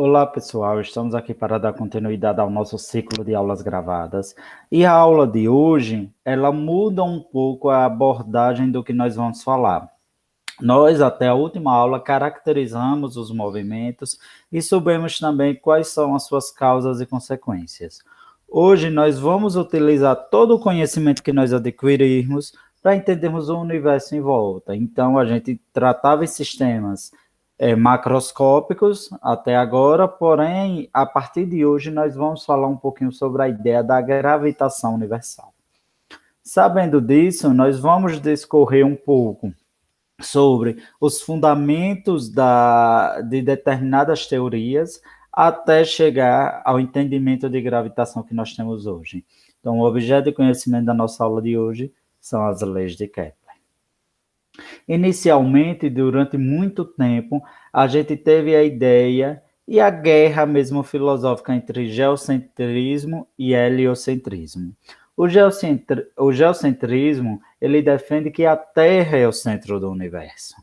Olá, pessoal. Estamos aqui para dar continuidade ao nosso ciclo de aulas gravadas. E a aula de hoje, ela muda um pouco a abordagem do que nós vamos falar. Nós, até a última aula, caracterizamos os movimentos e soubemos também quais são as suas causas e consequências. Hoje, nós vamos utilizar todo o conhecimento que nós adquirirmos para entendermos o universo em volta. Então, a gente tratava em sistemas macroscópicos até agora, porém, a partir de hoje, nós vamos falar um pouquinho sobre a ideia da gravitação universal. Sabendo disso, nós vamos discorrer um pouco sobre os fundamentos de determinadas teorias até chegar ao entendimento de gravitação que nós temos hoje. Então, o objeto de conhecimento da nossa aula de hoje são as leis de Kepler. Inicialmente, durante muito tempo, a gente teve a ideia e a guerra mesmo filosófica entre geocentrismo e heliocentrismo. O geocentrismo, ele defende que a Terra é o centro do universo.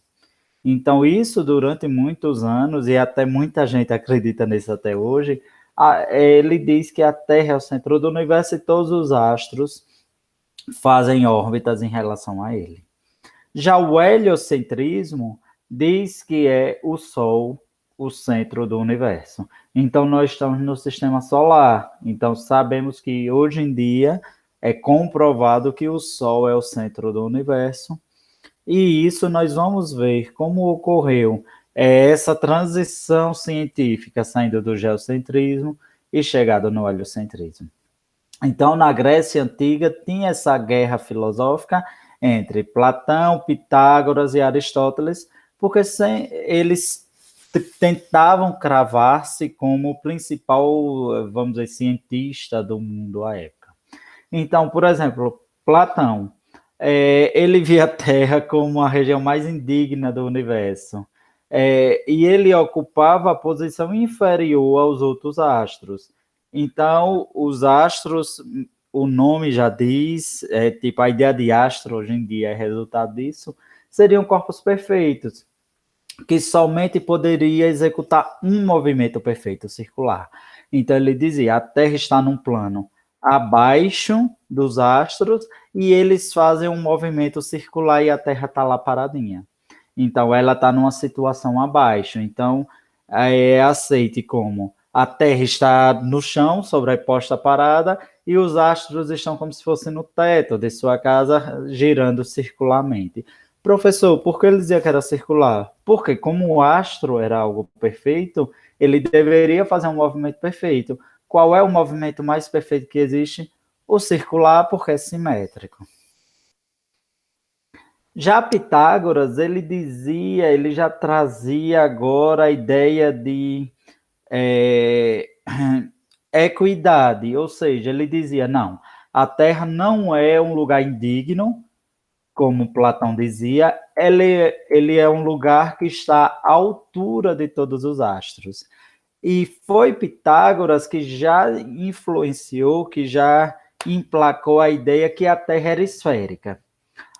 Então, isso durante muitos anos, e até muita gente acredita nisso até hoje, ele diz que a Terra é o centro do universo e todos os astros fazem órbitas em relação a ele. Já o heliocentrismo diz que é o Sol o centro do universo. Então, nós estamos no sistema solar. Então, sabemos que hoje em dia é comprovado que o Sol é o centro do universo. E isso nós vamos ver como ocorreu essa transição científica saindo do geocentrismo e chegada no heliocentrismo. Então, na Grécia Antiga, tinha essa guerra filosófica entre Platão, Pitágoras e Aristóteles, porque eles tentavam cravar-se como o principal, vamos dizer, cientista do mundo à época. Então, por exemplo, Platão, ele via a Terra como a região mais indigna do universo, e ele ocupava a posição inferior aos outros astros. Então, os astros, o nome já diz, tipo, a ideia de astro hoje em dia é resultado disso, seriam corpos perfeitos, que somente poderia executar um movimento perfeito circular. Então, ele dizia, a Terra está num plano abaixo dos astros e eles fazem um movimento circular e a Terra está lá paradinha. Então, ela está numa situação abaixo. Então, aceite como a Terra está no chão, sobreposta parada, e os astros estão como se fossem no teto de sua casa, girando circularmente. Professor, por que ele dizia que era circular? Porque, como o astro era algo perfeito, ele deveria fazer um movimento perfeito. Qual é o movimento mais perfeito que existe? O circular, porque é simétrico. Já Pitágoras, ele dizia, ele já trazia agora a ideia de equidade, ou seja, ele dizia, não, a Terra não é um lugar indigno, como Platão dizia, ele é um lugar que está à altura de todos os astros. E foi Pitágoras que já influenciou, que já emplacou a ideia que a Terra era esférica.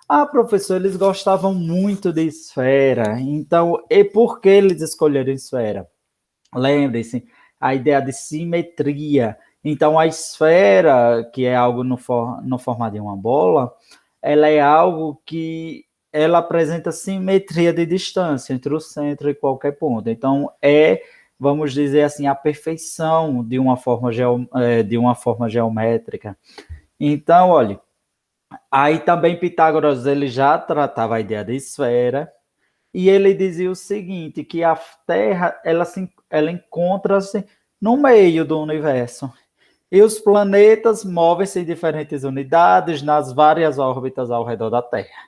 Ah, professor, eles gostavam muito de esfera, então, e por que eles escolheram esfera? Lembre-se, a ideia de simetria. Então, a esfera, que é algo no formato de uma bola, ela é algo que ela apresenta simetria de distância entre o centro e qualquer ponto. Então, vamos dizer assim, a perfeição de uma forma geométrica. Então, olha, aí também Pitágoras ele já tratava a ideia de esfera, e ele dizia o seguinte, que a Terra ela encontra-se no meio do universo. E os planetas movem-se em diferentes unidades nas várias órbitas ao redor da Terra.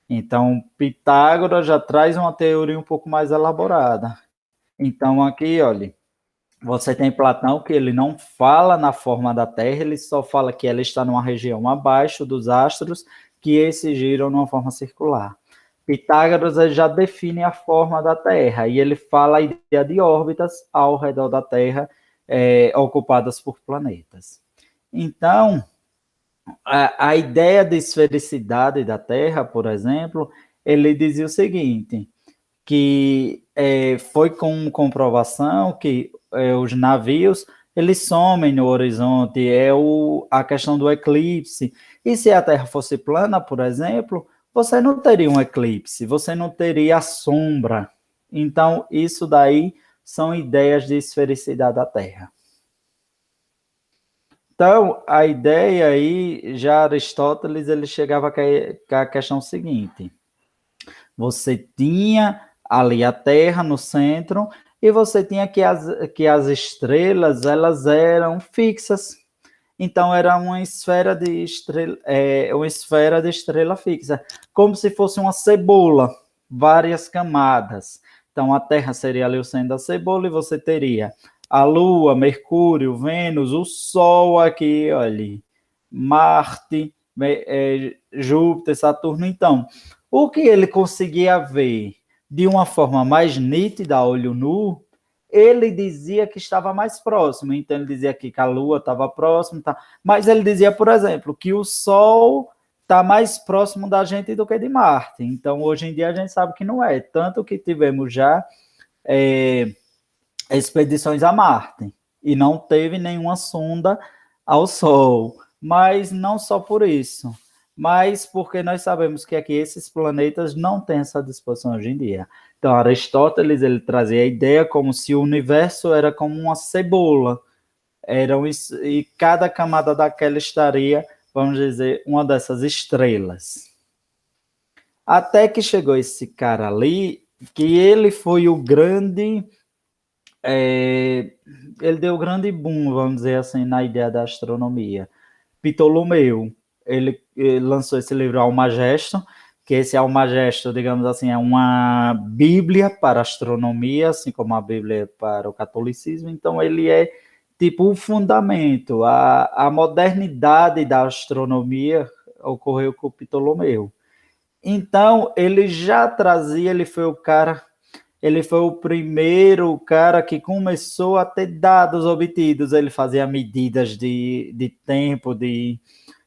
Então, Pitágoras já traz uma teoria um pouco mais elaborada. Então, aqui, olha, você tem Platão que ele não fala na forma da Terra, ele só fala que ela está numa região abaixo dos astros, que esses giram numa forma circular. Pitágoras já define a forma da Terra e ele fala a ideia de órbitas ao redor da Terra ocupadas por planetas. Então, a ideia de esfericidade da Terra, por exemplo, ele dizia o seguinte, que foi com comprovação que os navios eles somem no horizonte, a questão do eclipse. E se a Terra fosse plana, por exemplo, você não teria um eclipse, você não teria a sombra. Então, isso daí são ideias de esfericidade da Terra. Então, a ideia aí, já Aristóteles, ele chegava com a questão seguinte: você tinha ali a Terra no centro e você tinha que as estrelas, elas eram fixas. Então, era uma esfera de estrela fixa, como se fosse uma cebola, várias camadas. Então, a Terra seria ali o centro da cebola e você teria a Lua, Mercúrio, Vênus, o Sol aqui, olha, Marte, Júpiter, Saturno. Então, o que ele conseguia ver de uma forma mais nítida a olho nu, ele dizia que estava mais próximo. Então, ele dizia que a Lua estava próxima, tá? Mas ele dizia, por exemplo, que o Sol está mais próximo da gente do que de Marte. Então, hoje em dia, a gente sabe que não é. Tanto que tivemos já é, expedições a Marte e não teve nenhuma sonda ao Sol. Mas não só por isso, mas porque nós sabemos que aqui esses planetas não têm essa disposição hoje em dia. Então, Aristóteles ele trazia a ideia como se o universo era como uma cebola, e cada camada daquela estaria, vamos dizer, uma dessas estrelas. Até que chegou esse cara ali, que ele foi o grande ele deu grande boom, vamos dizer assim, na ideia da astronomia. Ptolomeu, ele lançou esse livro Almagesto, que esse Almagesto, digamos assim, é uma bíblia para a astronomia, assim como a bíblia para o catolicismo. Então ele é tipo o fundamento, a modernidade da astronomia ocorreu com o Ptolomeu. Então ele já trazia, ele foi o primeiro cara que começou a ter dados obtidos. Ele fazia medidas de tempo,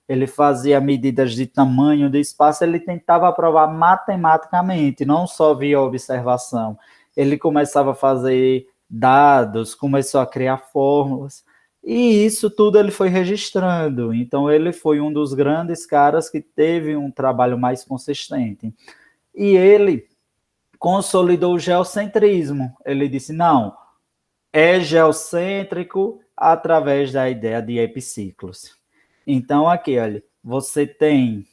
ele fazia medidas de tamanho, de espaço. Ele tentava provar matematicamente, não só via observação. Ele começava a fazer dados, começou a criar fórmulas. E isso tudo ele foi registrando. Então, ele foi um dos grandes caras que teve um trabalho mais consistente. E ele consolidou o geocentrismo. Ele disse: não, é geocêntrico através da ideia de epiciclos. Então, aqui, olha, você tem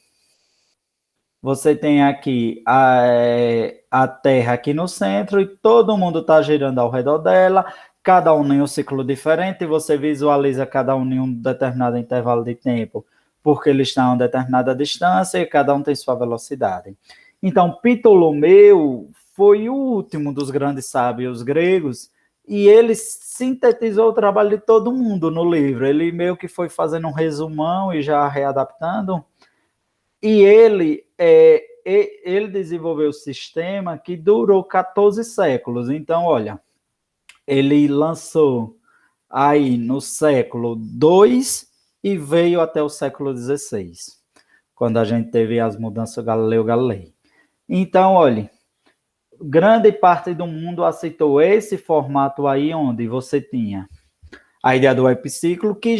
aqui a Terra aqui no centro e todo mundo está girando ao redor dela, cada um em um ciclo diferente, e você visualiza cada um em um determinado intervalo de tempo, porque eles estão a uma determinada distância e cada um tem sua velocidade. Então, Ptolomeu foi o último dos grandes sábios gregos e ele sintetizou o trabalho de todo mundo no livro. Ele meio que foi fazendo um resumão e já readaptando. E ele desenvolveu um sistema que durou 14 séculos. Então, olha, ele lançou aí no século II e veio até o século XVI, quando a gente teve as mudanças Galileu Galilei. Então, olha, grande parte do mundo aceitou esse formato aí, onde você tinha a ideia do epiciclo, que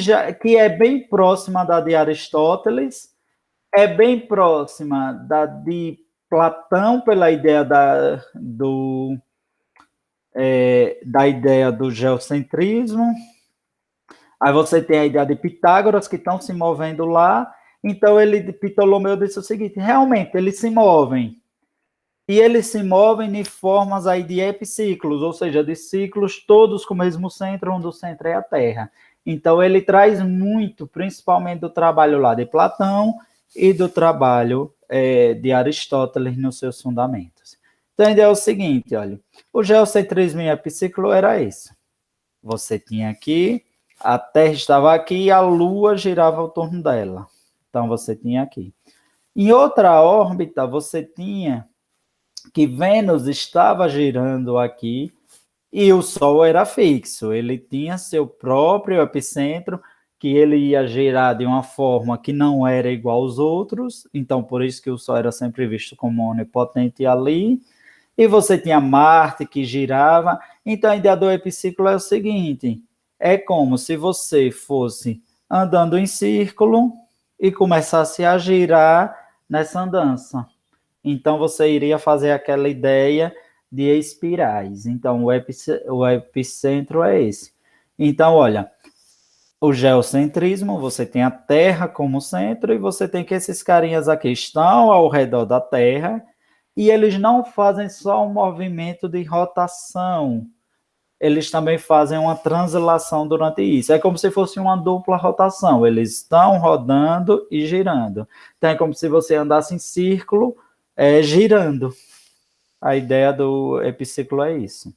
é bem próxima da de Aristóteles, é bem próxima da de Platão, pela ideia da ideia do geocentrismo. Aí você tem a ideia de Pitágoras, que estão se movendo lá. Então, Ptolomeu disse o seguinte: realmente, eles se movem. E eles se movem em formas aí de epiciclos, ou seja, de ciclos todos com o mesmo centro, onde o centro é a Terra. Então, ele traz muito, principalmente do trabalho lá de Platão e do trabalho de Aristóteles nos seus fundamentos. Então, a ideia é o seguinte, olha, o geocentrismo em epiciclo era isso. Você tinha aqui, a Terra estava aqui e a Lua girava ao torno dela. Então, você tinha aqui. Em outra órbita, você tinha que Vênus estava girando aqui e o Sol era fixo. Ele tinha seu próprio epicentro, que ele ia girar de uma forma que não era igual aos outros, então por isso que o Sol era sempre visto como onipotente ali. E você tinha Marte que girava. Então a ideia do epiciclo é o seguinte: é como se você fosse andando em círculo e começasse a girar nessa andança. Então você iria fazer aquela ideia de espirais. Então o epicentro é esse. Então, olha, o geocentrismo, você tem a Terra como centro e você tem que esses carinhas aqui estão ao redor da Terra e eles não fazem só um movimento de rotação, eles também fazem uma translação durante isso. É como se fosse uma dupla rotação. Eles estão rodando e girando. Então é como se você andasse em círculo, girando. A ideia do epiciclo é isso.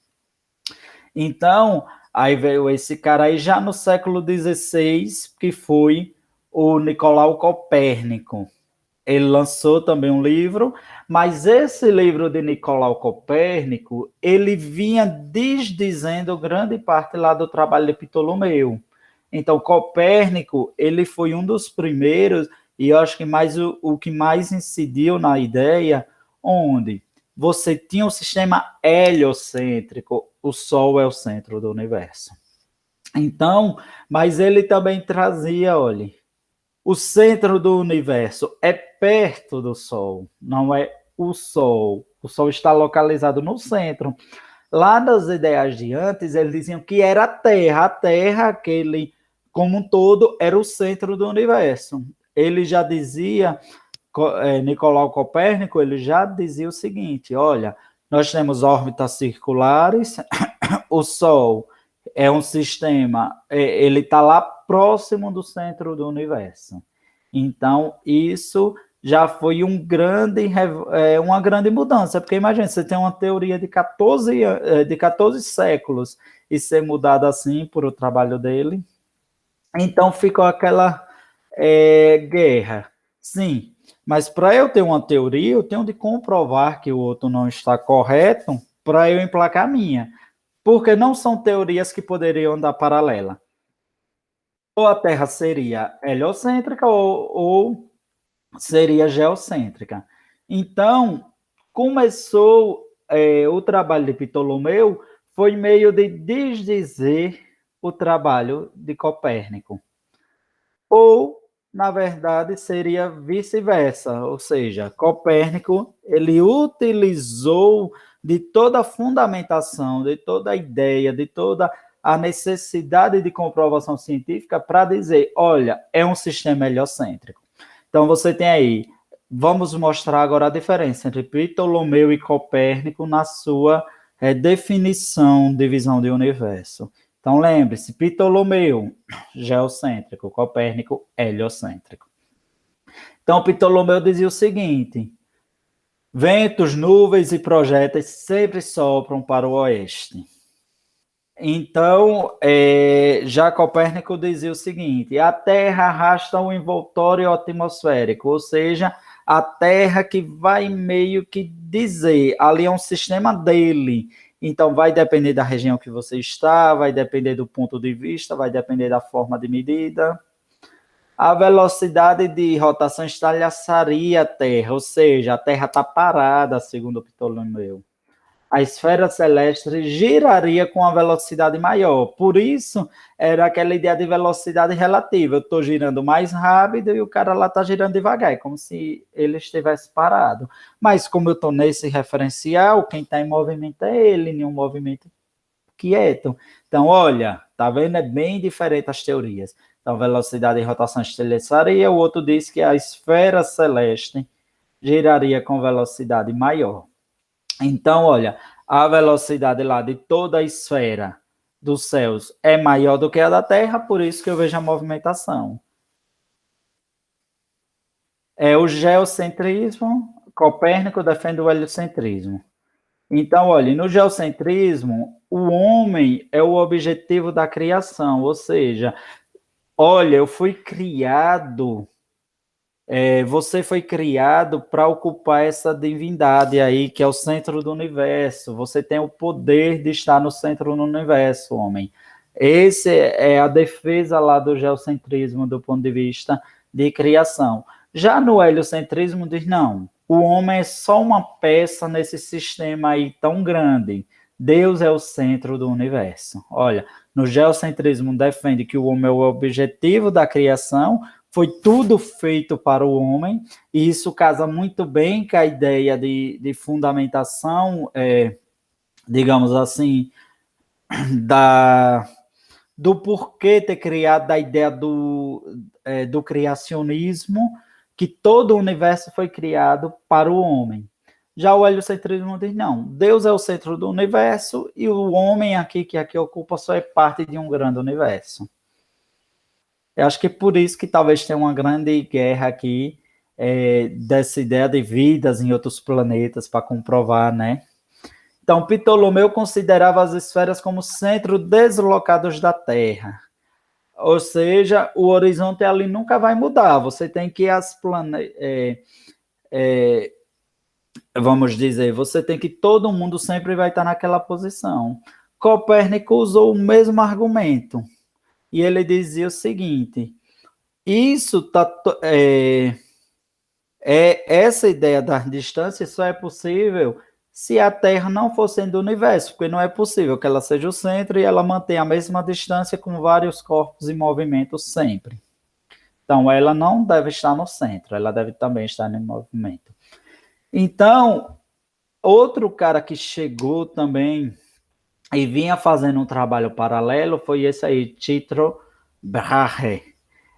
Então, aí veio esse cara aí já no século XVI, que foi o Nicolau Copérnico. Ele lançou também um livro, mas esse livro de Nicolau Copérnico, ele vinha desdizendo grande parte lá do trabalho de Ptolomeu. Então, Copérnico, ele foi um dos primeiros, e eu acho que mais o que mais incidiu na ideia, onde você tinha um sistema heliocêntrico, o Sol é o centro do universo. Então, mas ele também trazia, olha, o centro do universo é perto do Sol, não é o Sol. O Sol está localizado no centro. Lá nas ideias de antes, eles diziam que era a Terra. A Terra, aquele como um todo, era o centro do universo. Ele já dizia, Nicolau Copérnico, ele já dizia o seguinte: olha, nós temos órbitas circulares, o Sol é um sistema, ele está lá próximo do centro do universo. Então, isso já foi uma grande mudança, porque imagina, você tem uma teoria de 14 séculos e ser mudada assim por o trabalho dele. Então, ficou aquela guerra. Sim, mas para eu ter uma teoria, eu tenho de comprovar que o outro não está correto para eu emplacar a minha. Porque não são teorias que poderiam andar paralela. Ou a Terra seria heliocêntrica ou seria geocêntrica. Então, começou o trabalho de Ptolomeu, foi meio de desdizer o trabalho de Copérnico. Ou, na verdade, seria vice-versa, ou seja, Copérnico, ele utilizou de toda a fundamentação, de toda a ideia, de toda a necessidade de comprovação científica para dizer, olha, é um sistema heliocêntrico. Então você tem aí, vamos mostrar agora a diferença entre Ptolomeu e Copérnico na sua definição de visão de universo. Então lembre-se, Ptolomeu, geocêntrico, Copérnico, heliocêntrico. Então Ptolomeu dizia o seguinte: ventos, nuvens e projéteis sempre sopram para o oeste. Então, já Copérnico dizia o seguinte: a Terra arrasta um envoltório atmosférico, ou seja, a Terra que vai meio que dizer, ali é um sistema dele. Então, vai depender da região que você está, vai depender do ponto de vista, vai depender da forma de medida. A velocidade de rotação estalhaçaria a Terra, ou seja, a Terra está parada, segundo Ptolomeu. A esfera celeste giraria com uma velocidade maior. Por isso, era aquela ideia de velocidade relativa. Eu estou girando mais rápido e o cara lá está girando devagar, é como se ele estivesse parado. Mas como eu estou nesse referencial, quem está em movimento é ele, nenhum movimento quieto. Então, olha, tá vendo? É bem diferente as teorias. Então, velocidade de rotação estelhaçaria, o outro diz que a esfera celeste giraria com velocidade maior. Então, olha, a velocidade lá de toda a esfera dos céus é maior do que a da Terra, por isso que eu vejo a movimentação. É o geocentrismo, Copérnico defende o heliocentrismo. Então, olha, no geocentrismo, o homem é o objetivo da criação, ou seja, olha, eu fui criado, você foi criado para ocupar essa divindade aí, que é o centro do universo. Você tem o poder de estar no centro do universo, homem. Esse é a defesa lá do geocentrismo do ponto de vista de criação. Já no heliocentrismo diz, não, o homem é só uma peça nesse sistema aí tão grande. Deus é o centro do universo. Olha, no geocentrismo defende que o homem é o objetivo da criação, foi tudo feito para o homem, e isso casa muito bem com a ideia de fundamentação, digamos assim, da, do porquê ter criado a ideia do criacionismo, que todo o universo foi criado para o homem. Já o heliocentrismo diz, não, Deus é o centro do universo e o homem aqui, que aqui ocupa, só é parte de um grande universo. Eu acho que é por isso que talvez tenha uma grande guerra aqui, dessa ideia de vidas em outros planetas, para comprovar, né? Então, Ptolomeu considerava as esferas como centro deslocados da Terra. Ou seja, o horizonte ali nunca vai mudar. Você tem que vamos dizer, você tem que todo mundo sempre vai estar naquela posição. Copérnico usou o mesmo argumento e ele dizia o seguinte: isso essa ideia da distância só é possível se a Terra não for sendo o universo, porque não é possível que ela seja o centro e ela mantenha a mesma distância com vários corpos em movimento sempre. Então, ela não deve estar no centro, ela deve também estar em movimento. Então, outro cara que chegou também e vinha fazendo um trabalho paralelo foi esse aí, Tycho Brahe.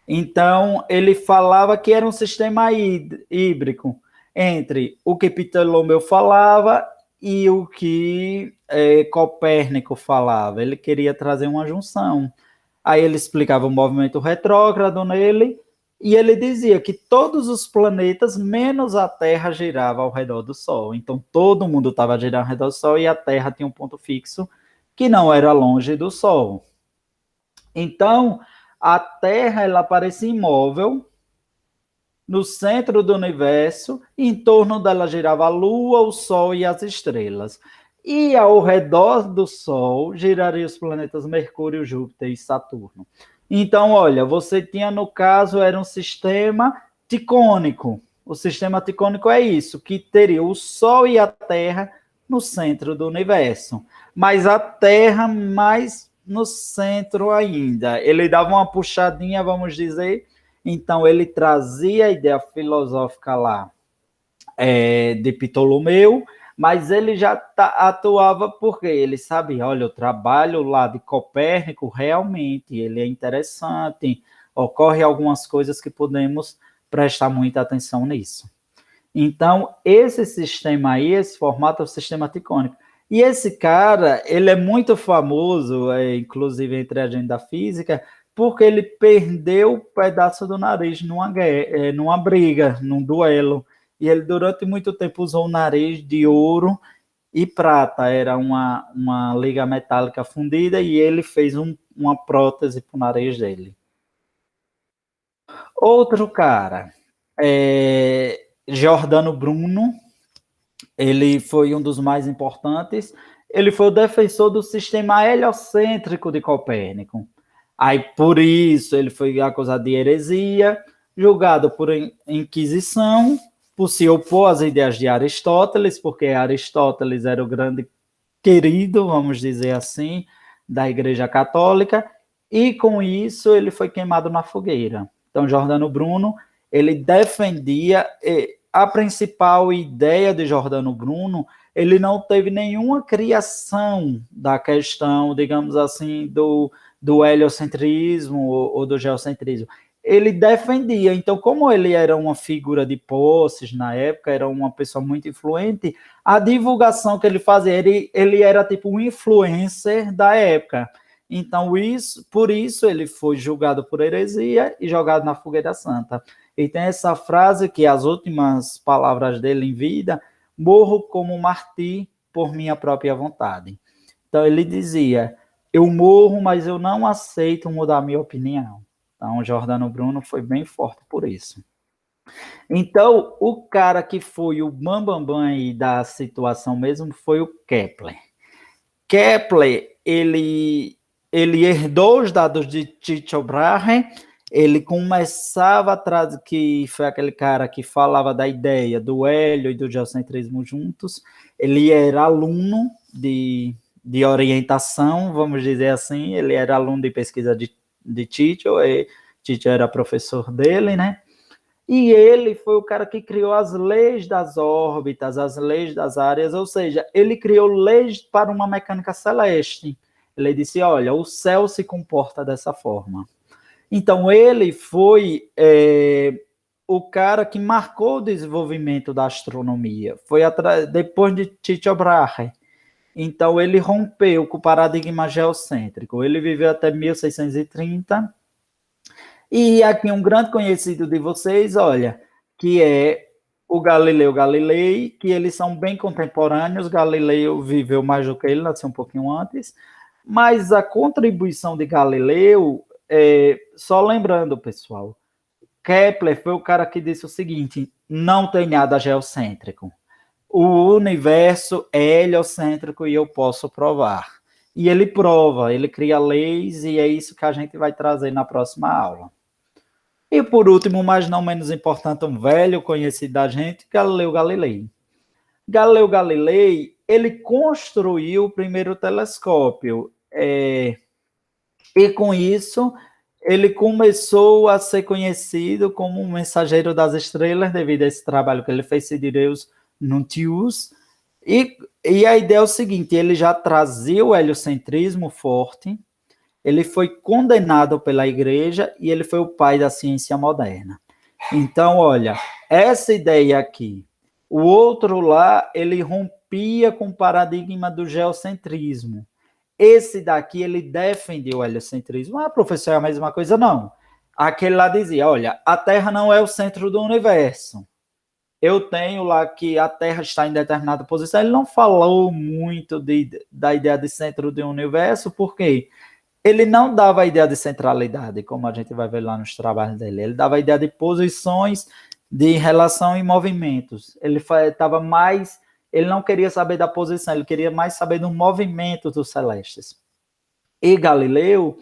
Então, ele falava que era um sistema híbrido entre o que Ptolomeu falava e o que Copérnico falava. Ele queria trazer uma junção. Aí ele explicava o movimento retrógrado nele, e ele dizia que todos os planetas, menos a Terra, giravam ao redor do Sol. Então, todo mundo estava girando ao redor do Sol e a Terra tinha um ponto fixo que não era longe do Sol. Então, a Terra ela aparecia imóvel no centro do universo, e em torno dela girava a Lua, o Sol e as estrelas. E ao redor do Sol girariam os planetas Mercúrio, Júpiter e Saturno. Então, olha, você tinha no caso, era um sistema ticônico. O sistema ticônico é isso, que teria o Sol e a Terra no centro do universo. Mas a Terra mais no centro ainda. Ele dava uma puxadinha, vamos dizer. Então, ele trazia a ideia filosófica lá de Ptolomeu, mas ele já atuava porque ele sabia, olha, o trabalho lá de Copérnico realmente ele é interessante, ocorre algumas coisas que podemos prestar muita atenção nisso. Então, esse sistema aí, esse formato é o sistema ticônico. E esse cara, ele é muito famoso, inclusive entre a gente da física, porque ele perdeu um pedaço do nariz numa briga, num duelo. E ele, durante muito tempo, usou o nariz de ouro e prata. Era uma liga metálica fundida e ele fez uma prótese para o nariz dele. Outro cara, Giordano Bruno, ele foi um dos mais importantes. Ele foi o defensor do sistema heliocêntrico de Copérnico. Aí, por isso, ele foi acusado de heresia, julgado por Inquisição, por se opor às ideias de Aristóteles, porque Aristóteles era o grande querido, vamos dizer assim, da Igreja Católica, e com isso ele foi queimado na fogueira. Então, Giordano Bruno, ele defendia a principal ideia de Giordano Bruno, ele não teve nenhuma criação da questão, digamos assim, do heliocentrismo ou do geocentrismo. Ele defendia. Então, como ele era uma figura de posses na época, era uma pessoa muito influente, a divulgação que ele fazia, ele era tipo um influencer da época. Então, por isso ele foi julgado por heresia e jogado na fogueira santa. E tem essa frase que as últimas palavras dele em vida, morro como mártir por minha própria vontade. Então ele dizia, eu morro, mas eu não aceito mudar minha opinião. Então Giordano Bruno foi bem forte por isso. Então o cara que foi o bambambam aí da situação mesmo foi o Kepler. Kepler, ele herdou os dados de Tycho Brahe ele começava atrás, que foi aquele cara que falava da ideia do hélio e do geocentrismo juntos, ele era aluno de orientação, vamos dizer assim, ele era aluno de pesquisa de Titchell, e Titchell era professor dele, né? E ele foi o cara que criou as leis das órbitas, as leis das áreas, ou seja, ele criou leis para uma mecânica celeste. Ele disse: olha, o céu se comporta dessa forma. Então, ele foi o cara que marcou o desenvolvimento da astronomia. Foi depois de Tycho Brahe. Então, ele rompeu com o paradigma geocêntrico. Ele viveu até 1630. E aqui um grande conhecido de vocês, olha, que é o Galileu Galilei, que eles são bem contemporâneos. Galileu viveu mais do que ele, nasceu um pouquinho antes. Mas a contribuição de Galileu, só lembrando, pessoal, Kepler foi o cara que disse o seguinte: não tem nada geocêntrico. O universo é heliocêntrico e eu posso provar. E ele prova, ele cria leis, e é isso que a gente vai trazer na próxima aula. E por último, mas não menos importante, um velho conhecido da gente, Galileu Galilei. Galileu Galilei, ele construiu o primeiro telescópio, e com isso ele começou a ser conhecido como um mensageiro das estrelas, devido a esse trabalho que ele fez, Sidereus Nuntius. E a ideia é o seguinte: ele já trazia o heliocentrismo forte, ele foi condenado pela igreja e ele foi o pai da ciência moderna. Então, olha, essa ideia aqui. O outro lá, ele rompia com o paradigma do geocentrismo. Esse daqui, ele defendeu o heliocentrismo. Ah, professor, é a mesma coisa? Não. Aquele lá dizia: olha, a Terra não é o centro do universo. Eu tenho lá que a Terra está em determinada posição. Ele não falou muito da ideia de centro do universo, porque ele não dava a ideia de centralidade, como a gente vai ver lá nos trabalhos dele. Ele dava a ideia de posições, de relação e movimentos. Ele estava mais... Ele não queria saber da posição, ele queria mais saber do movimento dos celestes. E Galileu,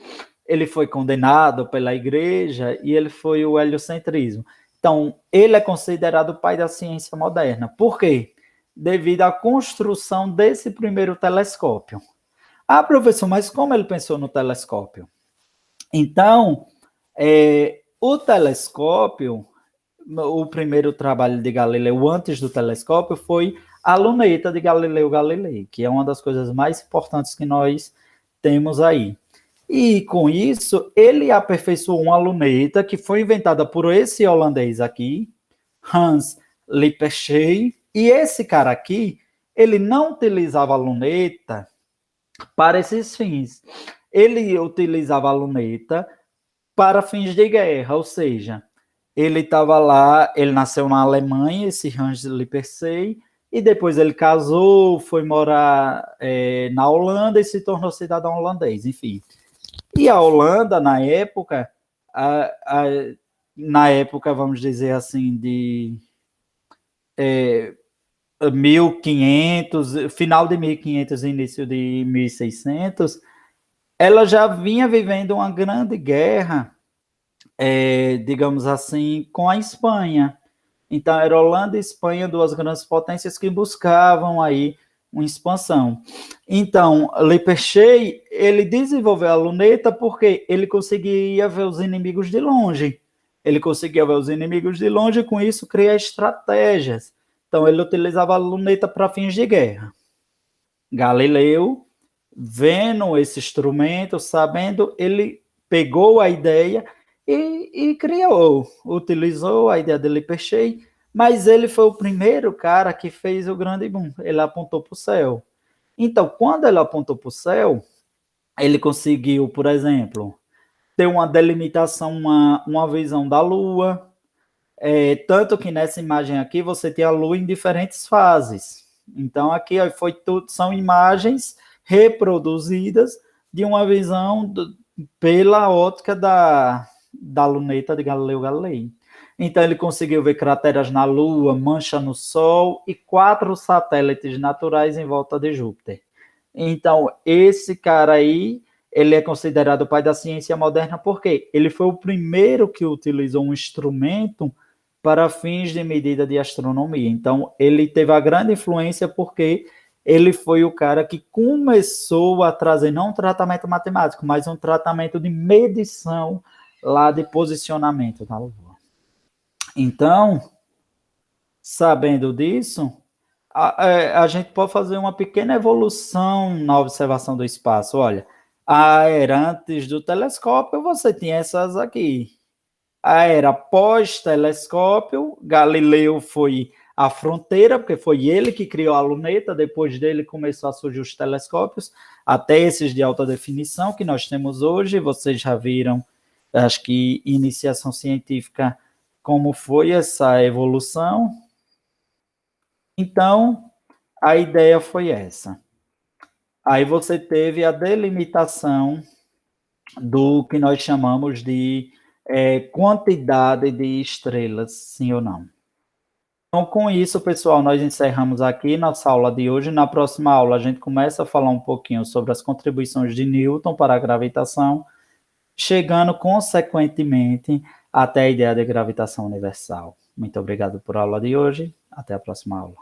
ele foi condenado pela igreja e ele foi o heliocentrismo. Então, ele é considerado o pai da ciência moderna. Por quê? Devido à construção desse primeiro telescópio. Ah, professor, mas como ele pensou no telescópio? Então, o telescópio, o primeiro trabalho de Galileu antes do telescópio foi a luneta de Galileu Galilei, que é uma das coisas mais importantes que nós temos aí. E com isso, ele aperfeiçoou uma luneta que foi inventada por esse holandês aqui, Hans Lippershey, e esse cara aqui, ele não utilizava a luneta para esses fins. Ele utilizava a luneta para fins de guerra, ou seja, ele estava lá, ele nasceu na Alemanha, esse Hans Lippershey, e depois ele casou, foi morar na Holanda e se tornou cidadão holandês, enfim. E a Holanda, na época, vamos dizer assim, de 1500, final de 1500, início de 1600, ela já vinha vivendo uma grande guerra, digamos assim, com a Espanha. Então, era Holanda e Espanha, duas grandes potências que buscavam aí uma expansão. Então, Lippershey, ele desenvolveu a luneta porque ele conseguia ver os inimigos de longe. Ele conseguia ver os inimigos de longe e, com isso, criar estratégias. Então, ele utilizava a luneta para fins de guerra. Galileu, vendo esse instrumento, sabendo, ele pegou a ideia e criou, utilizou a ideia de Lippershey, mas ele foi o primeiro cara que fez o grande boom. Ele apontou para o céu. Então, quando ele apontou para o céu, ele conseguiu, por exemplo, ter uma delimitação, uma visão da Lua, tanto que nessa imagem aqui você tem a Lua em diferentes fases. Então, aqui foi tudo, são imagens reproduzidas de uma visão pela ótica da luneta de Galileu Galilei. Então, ele conseguiu ver crateras na Lua, mancha no Sol e 4 satélites naturais em volta de Júpiter. Então, esse cara aí, ele é considerado o pai da ciência moderna porque ele foi o primeiro que utilizou um instrumento para fins de medida de astronomia. Então, ele teve a grande influência porque ele foi o cara que começou a trazer não um tratamento matemático, mas um tratamento de medição lá de posicionamento da Lua. Então, sabendo disso, a gente pode fazer uma pequena evolução na observação do espaço. Olha, a era antes do telescópio, você tinha essas aqui. A era pós-telescópio, Galileu foi a fronteira, porque foi ele que criou a luneta, depois dele começou a surgir os telescópios, até esses de alta definição que nós temos hoje. Vocês já viram, acho que iniciação científica, como foi essa evolução. Então, a ideia foi essa. Aí você teve a delimitação do que nós chamamos de quantidade de estrelas, sim ou não. Então, com isso, pessoal, nós encerramos aqui nossa aula de hoje. Na próxima aula, a gente começa a falar um pouquinho sobre as contribuições de Newton para a gravitação, chegando, consequentemente, até a ideia de gravitação universal. Muito obrigado por a aula de hoje. Até a próxima aula.